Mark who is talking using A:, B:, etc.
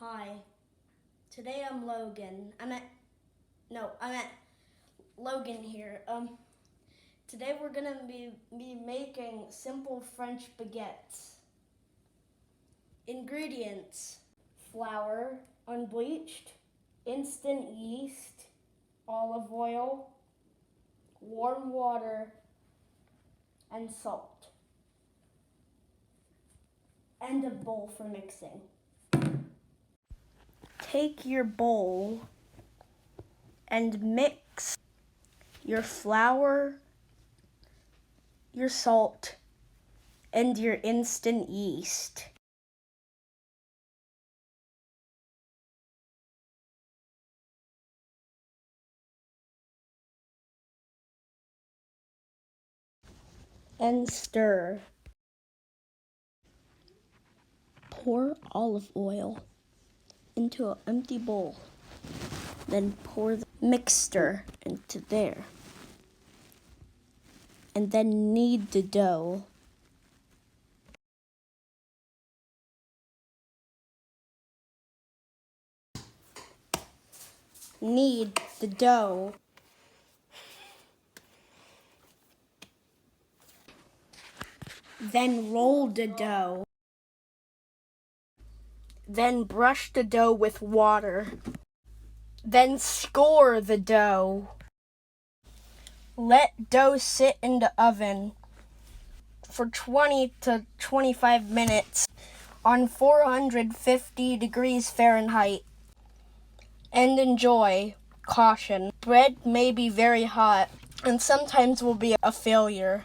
A: Hi, today I'm Logan. I'm at Logan here. Today we're gonna be making simple French baguettes. Ingredients: flour, unbleached, instant yeast, olive oil, warm water, and salt. And a bowl for mixing. Take your bowl and mix your flour, your salt, and your instant yeast. And stir. Pour olive oil into an empty bowl. Then pour the mixture into there. And then knead the dough. Knead the dough. Then roll the dough. Then brush the dough with water. Then score the dough. Let dough sit in the oven for 20 to 25 minutes on 450 degrees Fahrenheit. And enjoy. Caution. Bread may be very hot and sometimes will be a failure.